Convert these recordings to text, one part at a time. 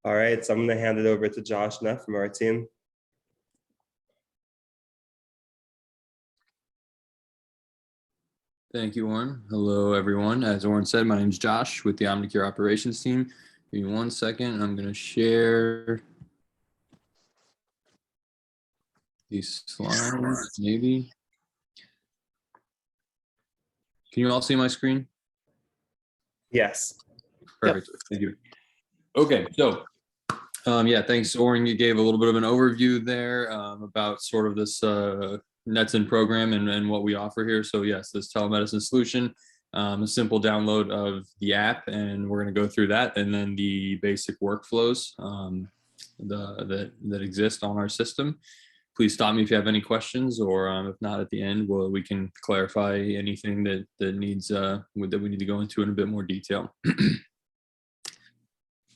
All right, so I'm going to hand it over to Josh now from our team. Thank you, Oren. Hello, everyone. As Oren said, my name is Josh with the Omnicare operations team. Give me 1 second. I'm going to share these slides, maybe. Can you all see my screen? Yes. Perfect. Yep. Thank you. Okay, so yeah, thanks, Oren. You gave a little bit of an overview there about sort of this NETCCN program and what we offer here. So yes, this telemedicine solution, a simple download of the app, and we're going to go through that, and then the basic workflows that exist on our system. Please stop me if you have any questions, or if not, at the end, we can clarify anything that needs that we need to go into in a bit more detail.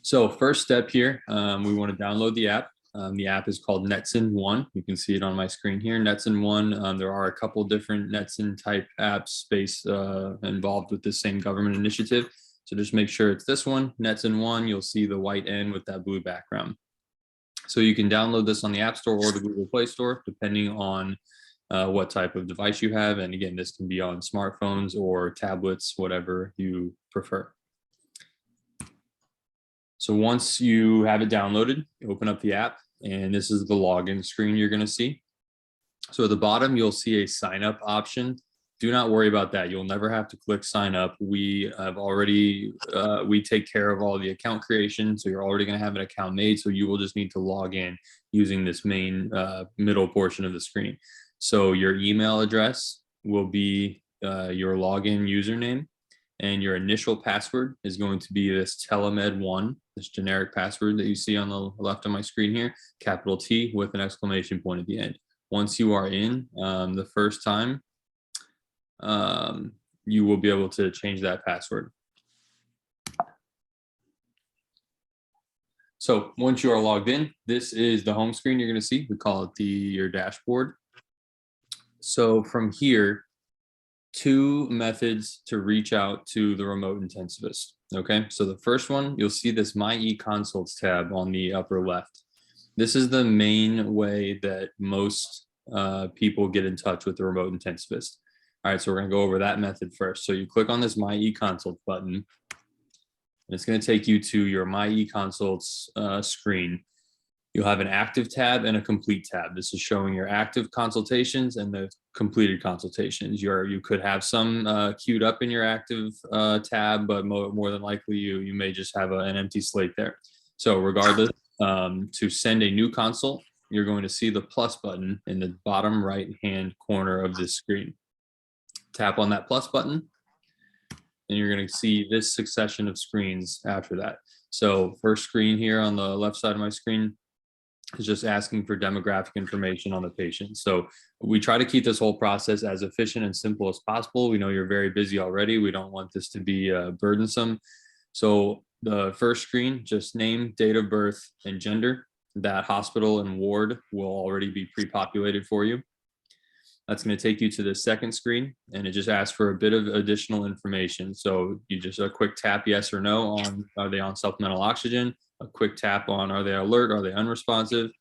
So first step here, we want to download the app. The app is called NETCCN One. You can see it on my screen here. NETCCN One. There are a couple different NETCCN type apps involved with this same government initiative. So just make sure it's this one, NETCCN One. You'll see the white N with that blue background. So you can download this on the App Store or the Google Play Store, depending on what type of device you have. And again, this can be on smartphones or tablets, whatever you prefer. So once you have it downloaded, open up the app, and this is the login screen you're going to see. So at the bottom, you'll see a sign up option. Do not worry about that. You'll never have to click sign up. We have already, we take care of all the account creation. So you're already going to have an account made. So you will just need to log in using this main middle portion of the screen. So your email address will be your login username, and your initial password is going to be this telemed1, this generic password that you see on the left of my screen here, capital T with an exclamation point at the end. Once you are in the first time, you will be able to change that password. So once you are logged in, this is the home screen you're going to see. We call it your dashboard. So from here, two methods to reach out to the remote intensivist. Okay, so the first one, you'll see this My eConsults tab on the upper left. This is the main way that most people get in touch with the remote intensivist. All right, so we're going to go over that method first. So you click on this My eConsult button, and it's going to take you to your My eConsults screen. You'll have an active tab and a complete tab. This is showing your active consultations and the completed consultations. You could have some queued up in your active tab, but more than likely you may just have an empty slate there. So regardless, to send a new consult, you're going to see the plus button in the bottom right-hand corner of this screen. Tap on that plus button, and you're going to see this succession of screens after that. So first screen here on the left side of my screen is just asking for demographic information on the patient. So we try to keep this whole process as efficient and simple as possible. We know you're very busy already. We don't want this to be burdensome. So the first screen, just name, date of birth, and gender. That hospital and ward will already be pre-populated for you. That's going to take you to the second screen, and it just asks for a bit of additional information. So you just a quick tap yes or no on, are they on supplemental oxygen? A quick tap on, are they alert? Are they unresponsive?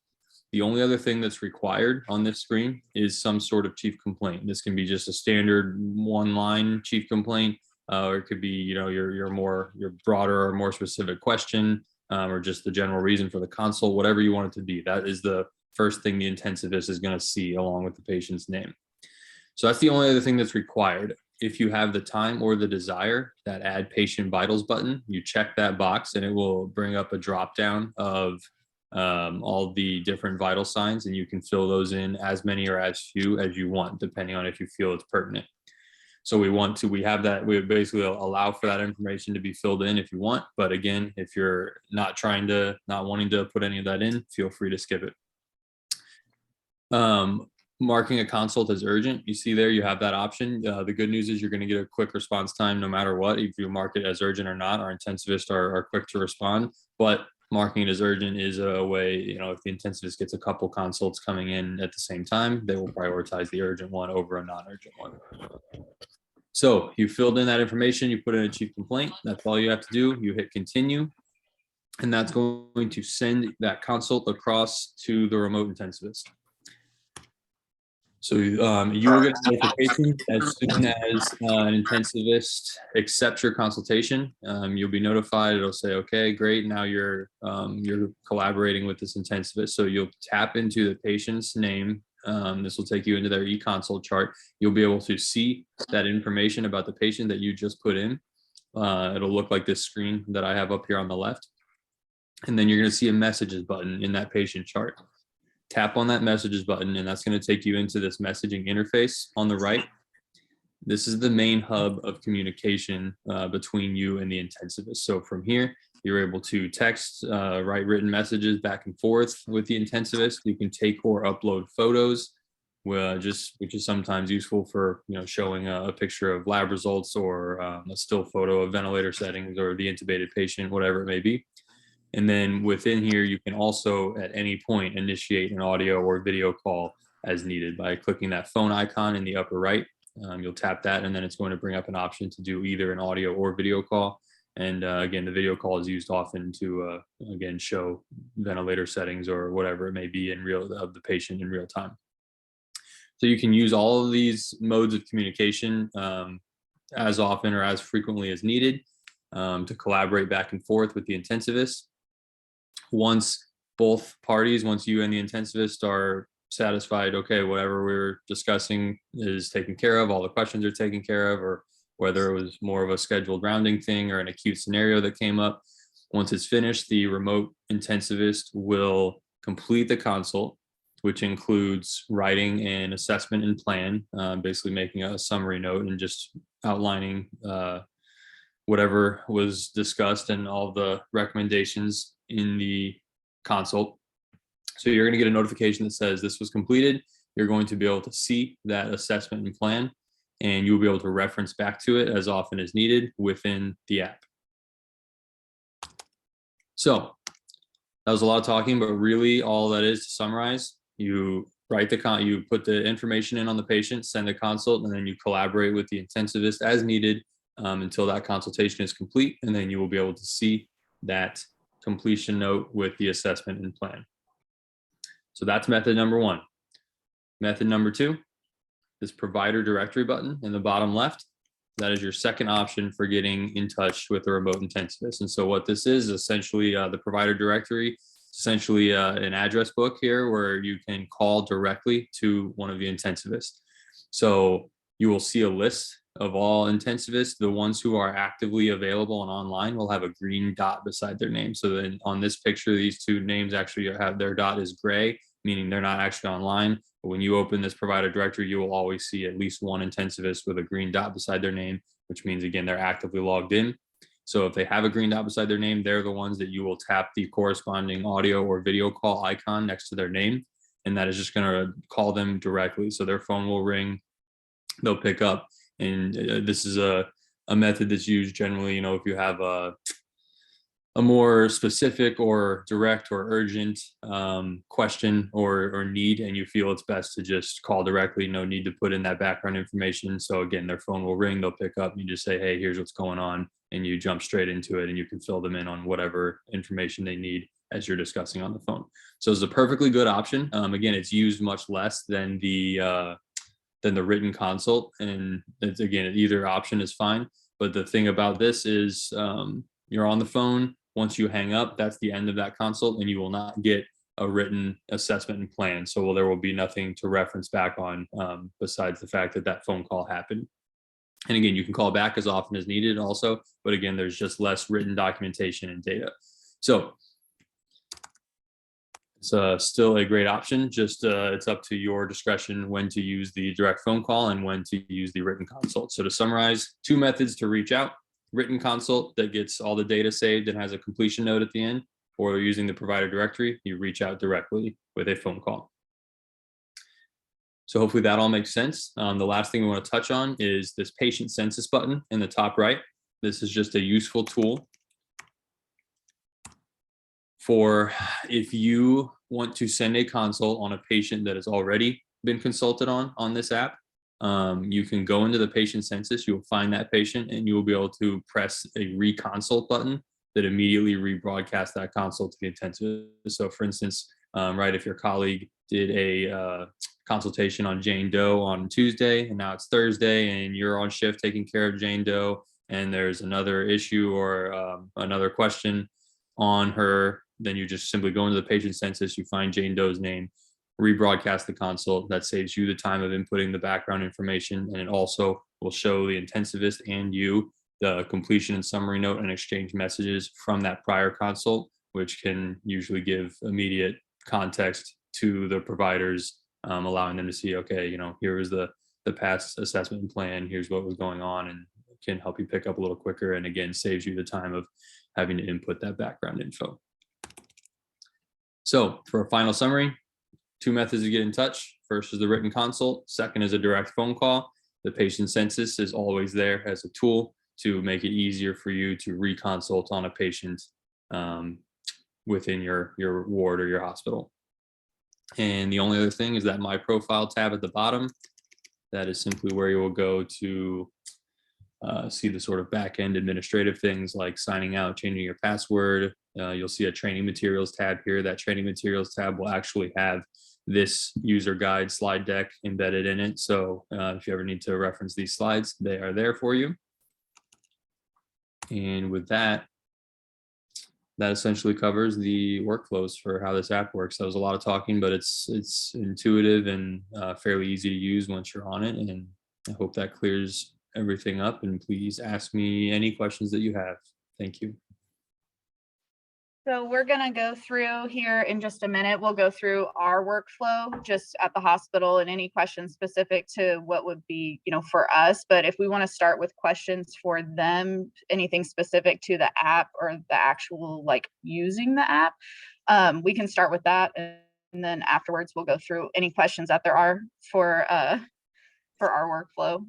The only other thing that's required on this screen is some sort of chief complaint. This can be just a standard one-line chief complaint, or it could be, your broader or more specific question, or just the general reason for the consult, whatever you want it to be. That is the first thing the intensivist is going to see along with the patient's name. So that's the only other thing that's required. If you have the time or the desire, that add patient vitals button, you check that box and it will bring up a drop down of all the different vital signs, and you can fill those in as many or as few as you want, depending on if you feel it's pertinent. So we basically allow for that information to be filled in if you want. But again, if you're not wanting to put any of that in, feel free to skip it. Marking a consult as urgent, you see there, you have that option. The good news is you're going to get a quick response time no matter what. If you mark it as urgent or not, our intensivists are quick to respond, but marking it as urgent is a way, if the intensivist gets a couple consults coming in at the same time, they will prioritize the urgent one over a non-urgent one. So you filled in that information, you put in a chief complaint. That's all you have to do. You hit continue. and that's going to send that consult across to the remote intensivist. So you will get a notification as soon as an intensivist accepts your consultation. You'll be notified. It'll say, "Okay, great. Now you're collaborating with this intensivist." So you'll tap into the patient's name. This will take you into their e-consult chart. You'll be able to see that information about the patient that you just put in. It'll look like this screen that I have up here on the left, and then you're going to see a messages button in that patient chart. Tap on that messages button, and that's going to take you into this messaging interface on the right. This is the main hub of communication between you and the intensivist. So from here, you're able to text, write written messages back and forth with the intensivist. You can take or upload photos, which is sometimes useful for showing a picture of lab results or a still photo of ventilator settings or the intubated patient, whatever it may be. And then within here, you can also at any point initiate an audio or video call as needed by clicking that phone icon in the upper right. You'll tap that, and then it's going to bring up an option to do either an audio or video call. And again, the video call is used often to, again, show ventilator settings or whatever it may be of the patient in real time. So you can use all of these modes of communication as often or as frequently as needed to collaborate back and forth with the intensivist. Once both parties, once you and the intensivist are satisfied, okay, whatever we're discussing is taken care of, all the questions are taken care of, or whether it was more of a scheduled rounding thing or an acute scenario that came up, once it's finished, the remote intensivist will complete the consult, which includes writing an assessment and plan, basically making a summary note and just outlining whatever was discussed and all the recommendations in the consult. So you're going to get a notification that says this was completed. You're going to be able to see that assessment and plan, and you'll be able to reference back to it as often as needed within the app. So that was a lot of talking, but really all that is, to summarize, you you put the information in on the patient, send the consult, and then you collaborate with the intensivist as needed until that consultation is complete, and then you will be able to see that completion note with the assessment and plan. So that's method number one. Method number two, this provider directory button in the bottom left, that is your second option for getting in touch with a remote intensivist. And so what this is essentially the provider directory, essentially an address book here where you can call directly to one of the intensivists. So you will see a list of all intensivists. The ones who are actively available and online will have a green dot beside their name. So then on this picture, these two names actually have their dot is gray, meaning they're not actually online. But when you open this provider directory, you will always see at least one intensivist with a green dot beside their name, which means, again, they're actively logged in. So if they have a green dot beside their name, they're the ones that you will tap the corresponding audio or video call icon next to their name. And that is just going to call them directly. So their phone will ring, they'll pick up. And this is a method that's used generally, if you have a more specific or direct or urgent question or need, and you feel it's best to just call directly, no need to put in that background information. So again, their phone will ring, they'll pick up, and you just say, hey, here's what's going on, and you jump straight into it, and you can fill them in on whatever information they need as you're discussing on the phone. So it's a perfectly good option. Again, it's used much less than the written consult, and it's, again, either option is fine. But the thing about this is you're on the phone. Once you hang up, that's the end of that consult, and you will not get a written assessment and plan. So there will be nothing to reference back on besides the fact that that phone call happened. And again, you can call back as often as needed also, but again, there's just less written documentation and data. So it's still a great option. Just it's up to your discretion when to use the direct phone call and when to use the written consult. So to summarize, two methods to reach out: written consult that gets all the data saved and has a completion note at the end, or using the provider directory, you reach out directly with a phone call. So hopefully that all makes sense. The last thing we want to touch on is this patient census button in the top right. This is just a useful tool for if you want to send a consult on a patient that has already been consulted on this app. You can go into the patient census, you will find that patient, and you will be able to press a reconsult button that immediately rebroadcast that consult to the intensivist. So for instance, right, if your colleague did a consultation on Jane Doe on Tuesday and now it's Thursday and you're on shift taking care of Jane Doe and there's another issue or another question on her, then you just simply go into the patient census, you find Jane Doe's name, rebroadcast the consult. That saves you the time of inputting the background information, and it also will show the intensivist and you the completion and summary note and exchange messages from that prior consult, which can usually give immediate context to the providers, allowing them to see, okay, you know, here was the past assessment plan, here's what was going on, and can help you pick up a little quicker, and again saves you the time of having to input that background info. So for a final summary, 2 methods to get in touch. First is the written consult. Second is a direct phone call. The patient census is always there as a tool to make it easier for you to reconsult on a patient within your ward or your hospital. And the only other thing is that My Profile tab at the bottom. That is simply where you will go to see the sort of back-end administrative things like signing out, changing your password. You'll see a training materials tab here. That training materials tab will actually have this user guide slide deck embedded in it. So if you ever need to reference these slides, they are there for you. And with that, that essentially covers the workflows for how this app works. That was a lot of talking, but it's intuitive and fairly easy to use once you're on it. And I hope that clears everything up, and please ask me any questions that you have. Thank you. So we're going to go through here in just a minute. We'll go through our workflow just at the hospital and any questions specific to what would be, you know, for us. But if we want to start with questions for them, anything specific to the app or the actual like using the app, we can start with that. And then afterwards, we'll go through any questions that there are for our workflow.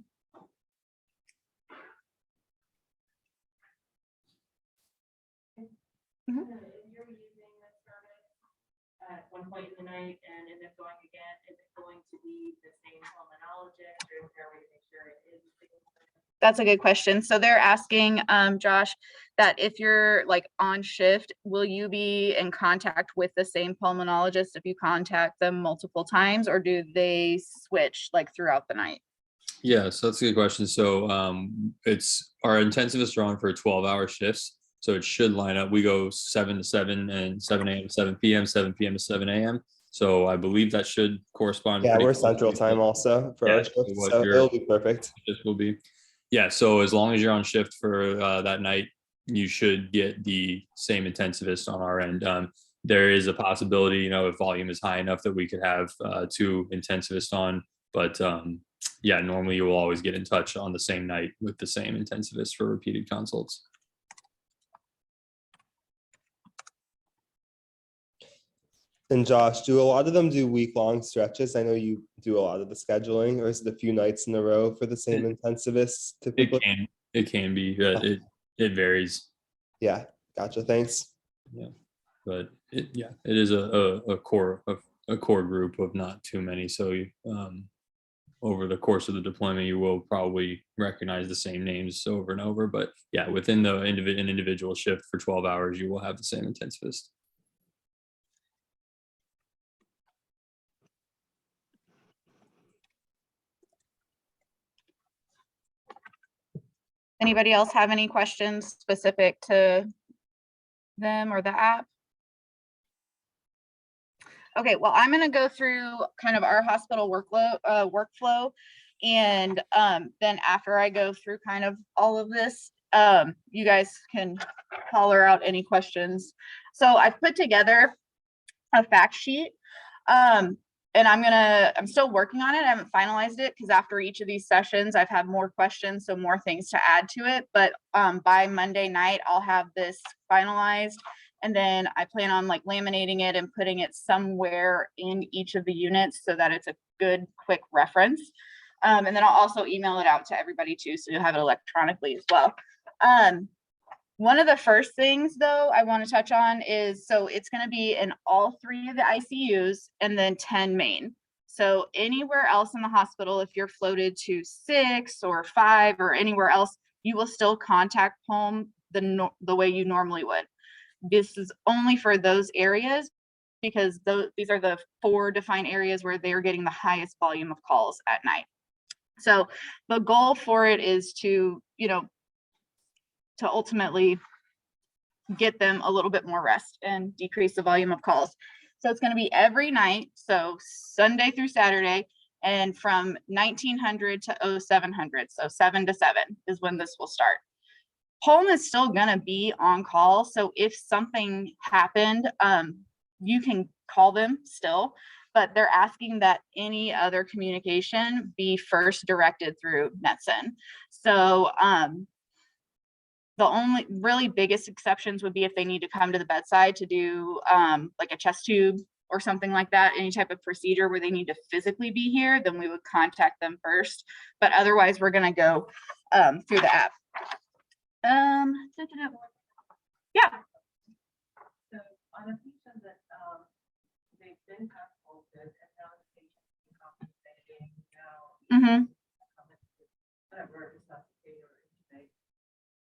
Mm-hmm. You're using this service at one point in the night and end up going again, is it going to be the same pulmonologist, or is there a way to make sure it is the same? That's a good question. So they're asking, Josh, that if you're like on shift, will you be in contact with the same pulmonologist if you contact them multiple times, or do they switch like throughout the night? Yeah, so that's a good question. So it's our intensivists are on for 12-hour shifts. So it should line up. We go 7 to 7 and 7 a.m. to 7 p.m., 7 p.m. to 7 a.m. So I believe that should correspond. Yeah, we're closely Central to Time also for our shift, so it'll be perfect. Shift will be. Yeah, so as long as you're on shift for that night, you should get the same intensivist on our end. There is a possibility, you know, if volume is high enough that we could have 2 intensivists on, but yeah, normally you will always get in touch on the same night with the same intensivist for repeated consults. And Josh, do a lot of them do week-long stretches? I know you do a lot of the scheduling, or is it a few nights in a row for the same intensivists typically? It can be. It varies. Yeah, gotcha. Thanks. Yeah, but it is a core group of not too many. So over the course of the deployment, you will probably recognize the same names over and over. But yeah, within the individual shift for 12 hours, you will have the same intensivist. Anybody else have any questions specific to them or the app? Okay, well, I'm going to go through kind of our hospital workflow. And then after I go through kind of all of this, you guys can holler out any questions. So I've put together a fact sheet. And I'm still working on it. I haven't finalized it because after each of these sessions, I've had more questions, so more things to add to it. But by Monday night, I'll have this finalized. And then I plan on like laminating it and putting it somewhere in each of the units so that it's a good, quick reference. And then I'll also email it out to everybody too, so you'll have it electronically as well. One of the first things though I want to touch on is, so it's going to be in all 3 of the ICUs and then 10 main. So anywhere else in the hospital, if you're floated to 6 or 5 or anywhere else, you will still contact home the way you normally would. This is only for those areas because these are the 4 defined areas where they're getting the highest volume of calls at night. So the goal for it is to, to ultimately get them a little bit more rest and decrease the volume of calls. So it's going to be every night, so Sunday through Saturday, and from 1900 to 0700, so 7 to 7 is when this will start. Home is still going to be on call, so if something happened, you can call them still, but they're asking that any other communication be first directed through NETCCN. So the only really biggest exceptions would be if they need to come to the bedside to do like a chest tube or something like that, any type of procedure where they need to physically be here, then we would contact them first. But otherwise, we're going to go through the app. Yeah. So on a patient that they've been consulted and now the patient is compensating now, whatever resuscitate or intubate,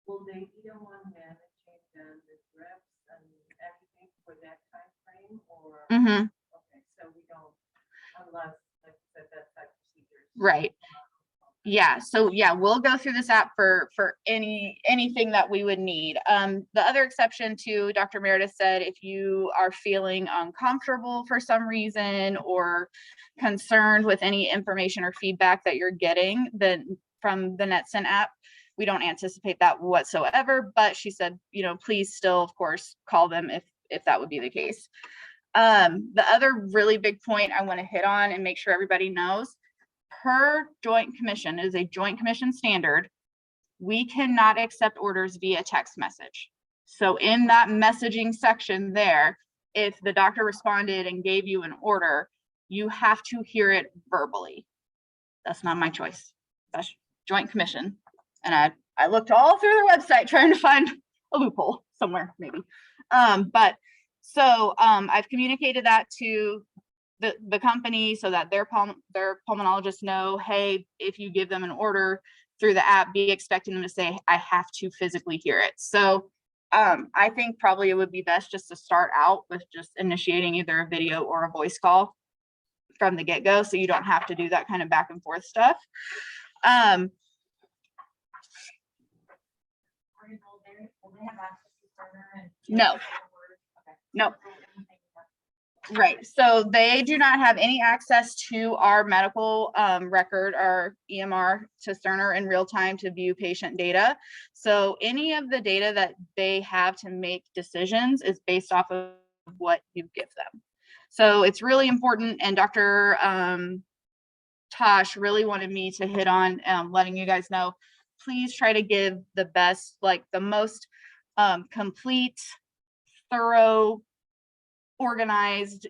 will they be the one managing then the drips and everything for that time frame, or okay, so we don't, unless like you said, that's that procedure. Right. Yeah, so yeah, we'll go through this app for anything that we would need. The other exception to Dr. Meredith said, if you are feeling uncomfortable for some reason or concerned with any information or feedback that you're getting then from the NETCCN app, we don't anticipate that whatsoever, but she said, please still, of course, call them if that would be the case. The other really big point I want to hit on and make sure everybody knows, per Joint Commission, is a Joint Commission standard, we cannot accept orders via text message. So in that messaging section there, if the doctor responded and gave you an order, you have to hear it verbally. That's not my choice. That's Joint Commission. And I looked all through their website trying to find a loophole somewhere, maybe. But so I've communicated that to the company so that their pulmonologists know, hey, if you give them an order through the app, be expecting them to say, I have to physically hear it. So I think probably it would be best just to start out with just initiating either a video or a voice call from the get-go, so you don't have to do that kind of back and forth stuff. Will they have access to Cerner and No. Okay. No. Right. So they do not have any access to our medical record, our EMR, to Cerner in real time to view patient data. So any of the data that they have to make decisions is based off of what you give them. So it's really important. And Dr. Tosh really wanted me to hit on letting you guys know, please try to give the best, like the most complete, thorough, organized,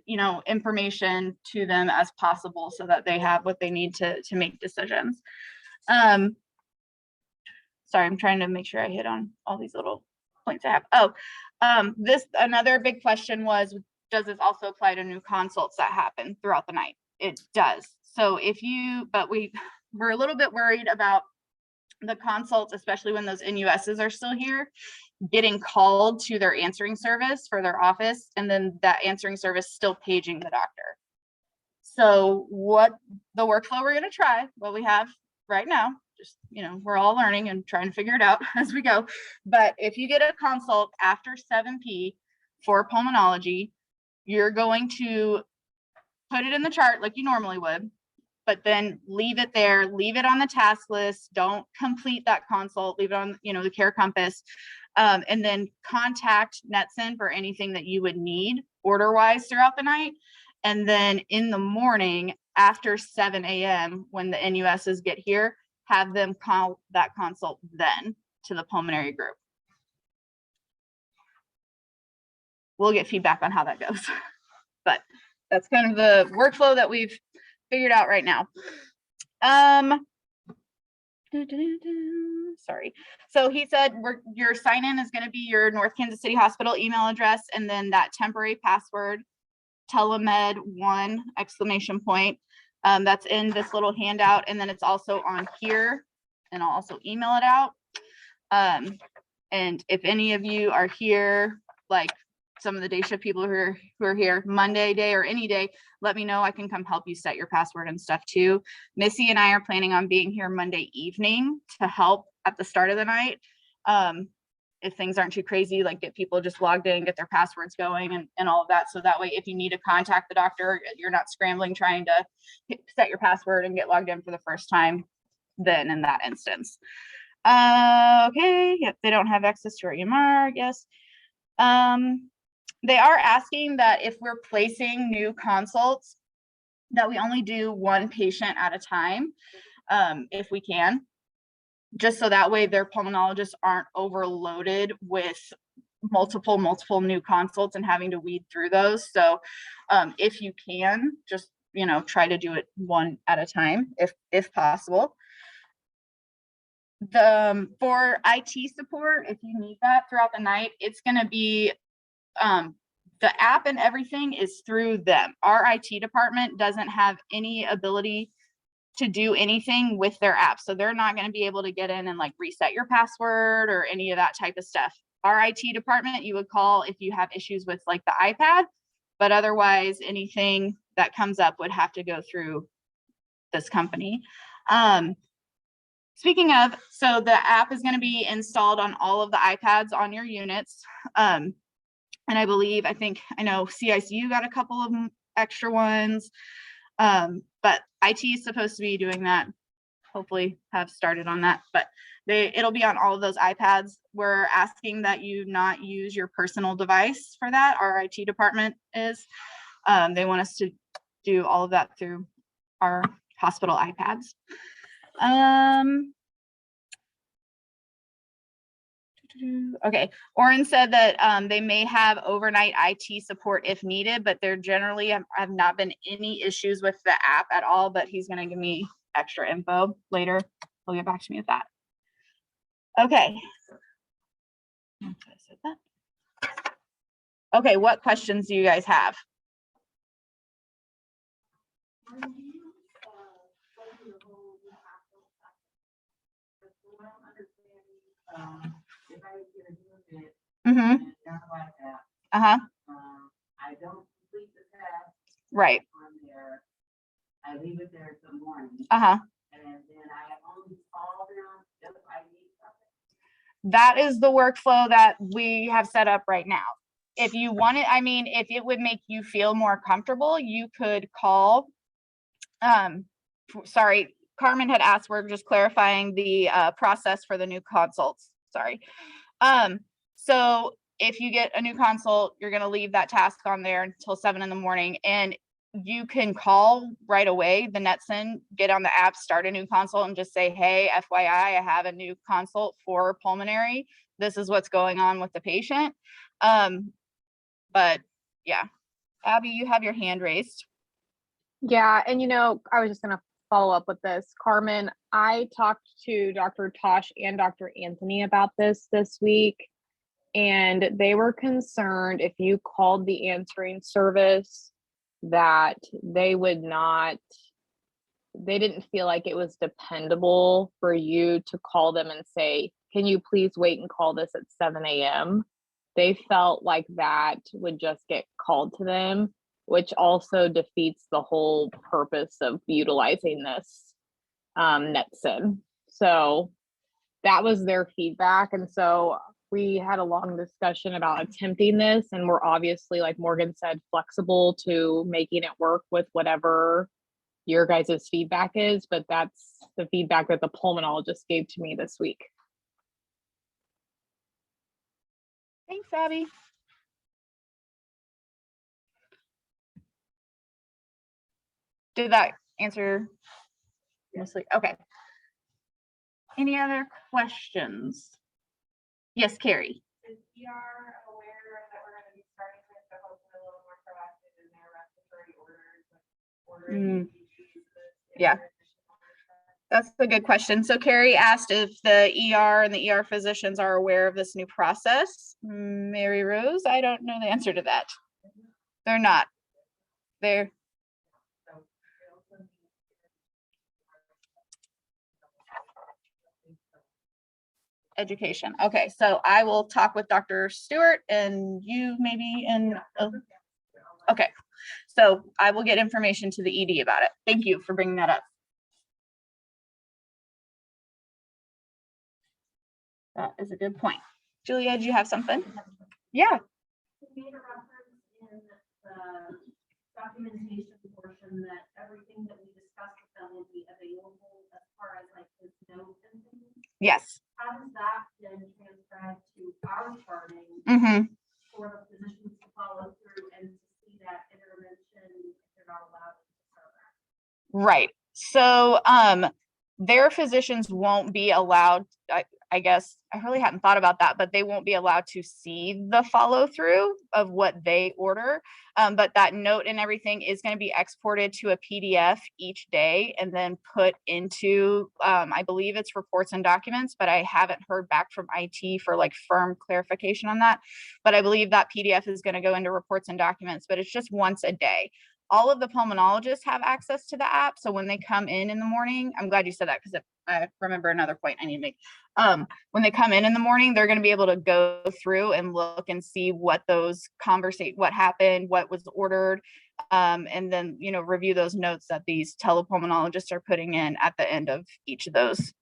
information to them as possible so that they have what they need to make decisions. Sorry, I'm trying to make sure I hit on all these little points I have. Another big question was, does this also apply to new consults that happen throughout the night? It does. So we're a little bit worried about the consults, especially when those NUSs are still here, getting called to their answering service for their office, and then that answering service still paging the doctor. So what the workflow we're going to try, what we have right now, just, we're all learning and trying to figure it out as we go. But if you get a consult after 7 p for pulmonology, you're going to put it in the chart like you normally would, but then leave it there, leave it on the task list. Don't complete that consult, leave it on, the care compass, and then contact NETCCN for anything that you would need order-wise throughout the night. And then in the morning after 7 a.m., when the NUSs get here, have them call that consult then to the pulmonary group. We'll get feedback on how that goes. But that's kind of the workflow that we've figured out right now. Sorry. So he said your sign-in is going to be your North Kansas City Hospital email address, and then that temporary password, telemed1 ! That's in this little handout, and then it's also on here, and I'll also email it out. And if any of you are here, like some of the day shift people who are here Monday day or any day, let me know. I can come help you set your password and stuff too. Missy and I are planning on being here Monday evening to help at the start of the night. If things aren't too crazy, like get people just logged in, get their passwords going and all of that. So that way, if you need to contact the doctor, you're not scrambling trying to set your password and get logged in for the first time then in that instance. Okay, yep, they don't have access to our EMR, I guess. They are asking that if we're placing new consults, that we only do one patient at a time, if we can. Just so that way their pulmonologists aren't overloaded with multiple new consults and having to weed through those. So if you can, just, you know, try to do it one at a time if possible. For IT support, if you need that throughout the night, it's going to be the app and everything is through them. Our IT department doesn't have any ability to do anything with their app. So they're not going to be able to get in and like reset your password or any of that type of stuff. Our IT department, you would call if you have issues with like the iPad, but otherwise anything that comes up would have to go through this company. Speaking of, so the app is going to be installed on all of the iPads on your units. And I know CICU got a couple of extra ones. But IT is supposed to be doing that, hopefully have started on that, but it'll be on all of those iPads. We're asking that you not use your personal device for that. Our IT department is, they want us to do all of that through our hospital iPads. Okay, Oren said that they may have overnight IT support if needed, but there generally have not been any issues with the app at all, but he's going to give me extra info later. He'll get back to me with that. Okay. Okay, what questions do you guys have? Mm-hmm. Uh-huh. I don't complete the test. Right. On there. I leave it there till morning. Uh-huh. And then I only call them if I need something. That is the workflow that we have set up right now. If you want it, I mean, if it would make you feel more comfortable, you could call. Sorry, Carmen had asked, we're just clarifying the process for the new consults. Sorry. So if you get a new consult, you're going to leave that task on there until 7 in the morning, and you can call right away the NETCCN, get on the app, start a new consult and just say, hey, FYI, I have a new consult for pulmonary. This is what's going on with the patient. But yeah, Abby, you have your hand raised. Yeah, and you know, I was just going to follow up with this. Carmen, I talked to Dr. Tosh and Dr. Anthony about this week, and they were concerned if you called the answering service that they didn't feel like it was dependable for you to call them and say, can you please wait and call this at 7 a.m.? They felt like that would just get called to them, which also defeats the whole purpose of utilizing this NETCCN. So that was their feedback. And so we had a long discussion about attempting this, and we're obviously, like Morgan said, flexible to making it work with whatever your guys' feedback is, but that's the feedback that the pulmonologist gave to me this week. Thanks, Abby. Did that answer mostly? Okay. Any other questions? Yes, Carrie. Is ER aware that we're going to be starting with the hopefully a little more proactive in their respiratory orders, like ordering Yeah. That's a good question. So Carrie asked if the ER and the ER physicians are aware of this new process. Mary Rose, I don't know the answer to that. They're not. They're. Education. Okay, so I will talk with Dr. Stewart and you maybe okay. So I will get information to the ED about it. Thank you for bringing that up. That is a good point. Julia, do you have something? Yeah. We made a reference in the documentation portion that everything that we discussed with them will be available as far as like his notes and things. Yes. How does that then transcribe to our charting for the physicians to follow through and to see that intervention if they're not allowed to start that? Right. So their physicians won't be allowed, I guess I really hadn't thought about that, but they won't be allowed to see the follow through of what they order. But that note and everything is going to be exported to a PDF each day and then put into, I believe it's reports and documents, but I haven't heard back from IT for like firm clarification on that. But I believe that PDF is going to go into reports and documents, but it's just once a day. All of the pulmonologists have access to the app. So when they come in the morning, I'm glad you said that because I remember another point I need to make. When they come in the morning, they're going to be able to go through and look and see what those what happened, what was ordered, and then, you know, review those notes that these telepulmonologists are putting in at the end of each of those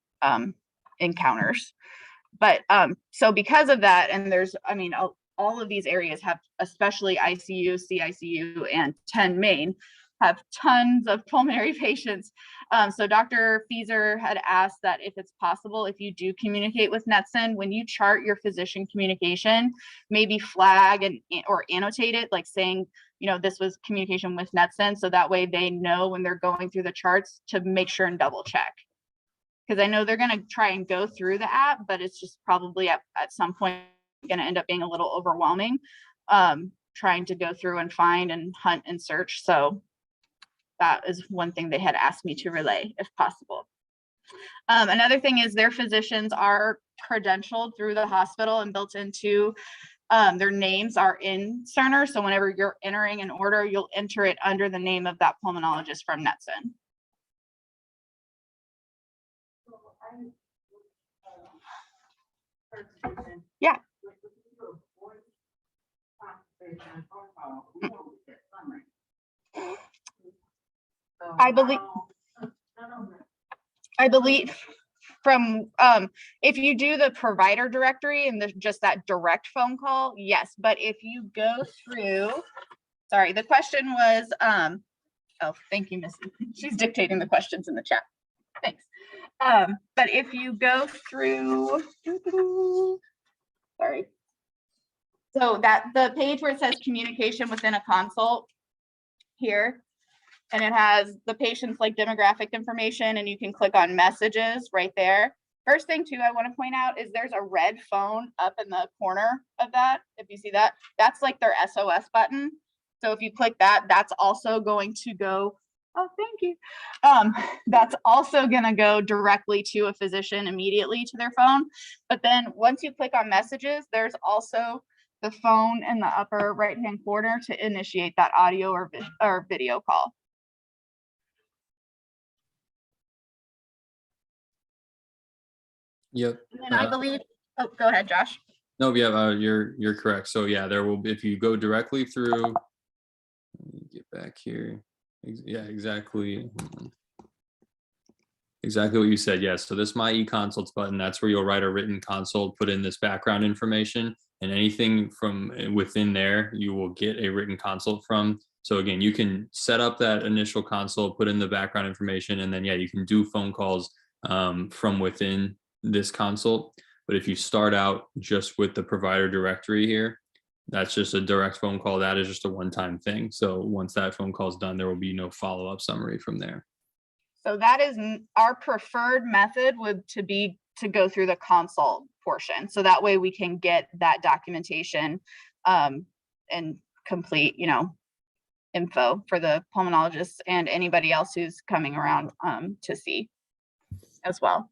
encounters. But so because of that, and there's, I mean, all of these areas have, especially ICU, CICU, and 10 main, have tons of pulmonary patients. So Dr. Fieser had asked that if it's possible, if you do communicate with NETCCN, when you chart your physician communication, maybe flag or annotate it, like saying, you know, this was communication with NETCCN, so that way they know when they're going through the charts to make sure and double check. Because I know they're going to try and go through the app, but it's just probably at some point going to end up being a little overwhelming, trying to go through and find and hunt and search. So that is one thing they had asked me to relay if possible. Another thing is their physicians are credentialed through the hospital and built into their names are in Cerner. So whenever you're entering an order, you'll enter it under the name of that pulmonologist from NETCCN. Yeah. I believe from if you do the provider directory and just that direct phone call, yes. But if you go through, sorry, the question was oh, thank you, Missy. She's dictating the questions in the chat. Thanks. But if you go through, sorry. So that the page where it says communication within a consult here, and it has the patient's like demographic information, and you can click on messages right there. First thing too, I want to point out is there's a red phone up in the corner of that. If you see that, that's like their SOS button. So if you click that, that's also going to go, oh, thank you. That's also going to go directly to a physician immediately to their phone. But then once you click on messages, there's also the phone in the upper right-hand corner to initiate that audio or video call. Yep. And I believe, oh, go ahead, Josh. No, yeah, you're correct. So yeah, there will be, if you go directly through, let me get back here. Yeah, exactly. Exactly what you said. Yes. So this My eConsults button, that's where you'll write a written consult, put in this background information, and anything from within there, you will get a written consult from. So again, you can set up that initial consult, put in the background information, and then yeah, you can do phone calls from within this consult. But if you start out just with the provider directory here, that's just a direct phone call. That is just a one-time thing. So once that phone call is done, there will be no follow-up summary from there. So that is our preferred method would to go through the consult portion. So that way we can get that documentation and complete, you know, info for the pulmonologists and anybody else who's coming around to see as well.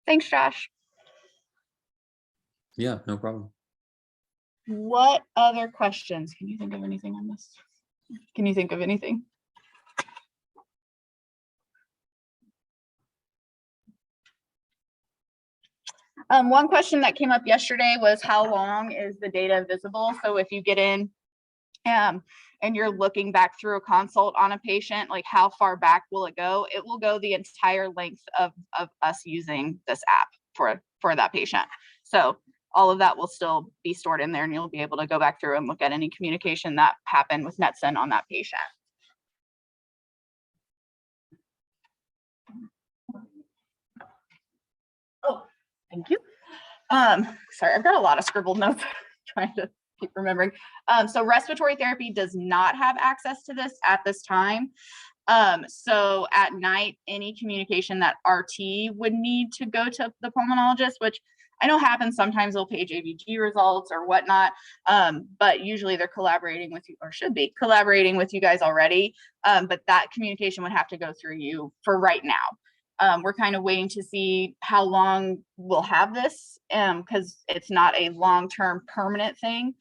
Thanks, Josh. Yeah, no problem. What other questions? Can you think of anything on this? Can you think of anything? One question that came up yesterday was how long is the data visible? So if you get in and you're looking back through a consult on a patient, like how far back will it go? It will go the entire length of us using this app for that patient. So all of that will still be stored in there, and you'll be able to go back through and look at any communication that happened with NETCCN on that patient. Oh, thank you. Sorry, I've got a lot of scribbled notes trying to keep remembering. So respiratory therapy does not have access to this at this time. So at night, any communication that RT would need to go to the pulmonologist, which I know happens sometimes, they'll page ABG results or whatnot, but usually they're collaborating with you, or should be collaborating with you guys already. But that communication would have to go through you for right now. We're kind of waiting to see how long we'll have this, because it's not a long-term permanent thing.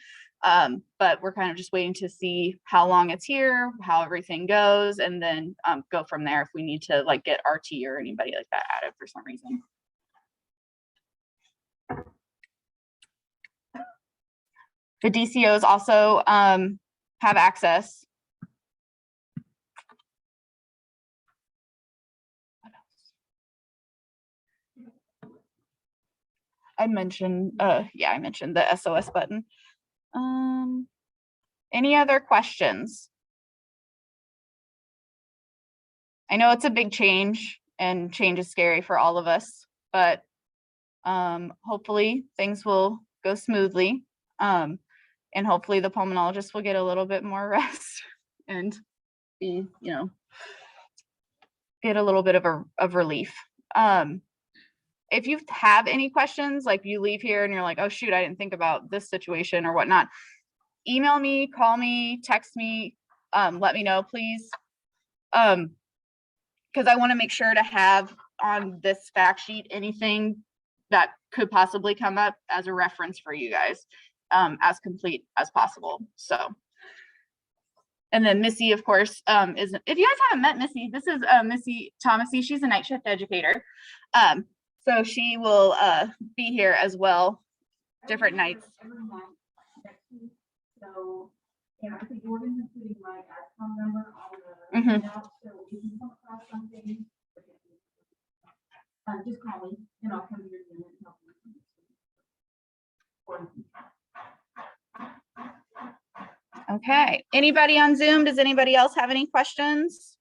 But we're kind of just waiting to see how long it's here, how everything goes, and then go from there if we need to like get RT or anybody like that added for some reason. The DCOs also have access. I mentioned, yeah, I mentioned the SOS button. Any other questions? I know it's a big change, and change is scary for all of us, but hopefully things will go smoothly. And hopefully the pulmonologist will get a little bit more rest and be, you know, get a little bit of relief. If you have any questions, like you leave here and you're like, oh shoot, I didn't think about this situation or whatnot, email me, call me, text me, let me know, please. Because I want to make sure to have on this fact sheet anything that could possibly come up as a reference for you guys, as complete as possible. So, and then Missy, of course, is, if you guys haven't met Missy, this is Missy Thomasy. She's a night shift educator. So she will be here as well, different nights. So, yeah, I think we're including my AdCom number on the email, so if you come across something, just call me and I'll come to your unit and help you. Okay, anybody on Zoom? Does anybody else have any questions?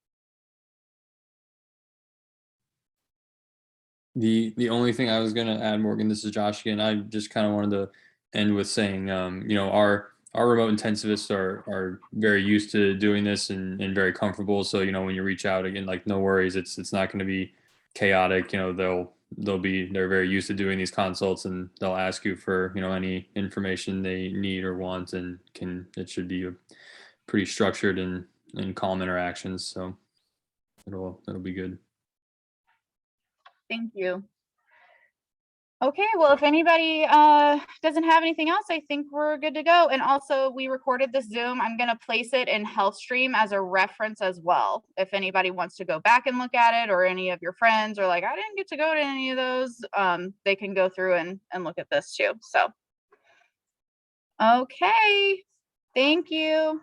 The only thing I was gonna add, Morgan, this is Josh again. I just kind of wanted to end with saying, you know, our remote intensivists are very used to doing this and very comfortable. So, you know, when you reach out again, like no worries, it's not going to be chaotic. You know, they're very used to doing these consults, and they'll ask you for, you know, any information they need or want, and it should be a pretty structured and calm interactions. So it'll be good. Thank you. Okay, well, if anybody doesn't have anything else, I think we're good to go. And also, we recorded this Zoom. I'm going to place it in HealthStream as a reference as well. If anybody wants to go back and look at it, or any of your friends are like, I didn't get to go to any of those, they can go through and look at this too. So, okay, thank you.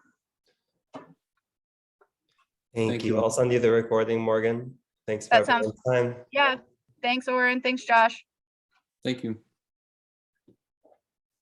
Thank you. I'll send you the recording, Morgan. Thanks for That sounds, everyone's time. yeah, thanks, Oren. Thanks, Josh. Thank you.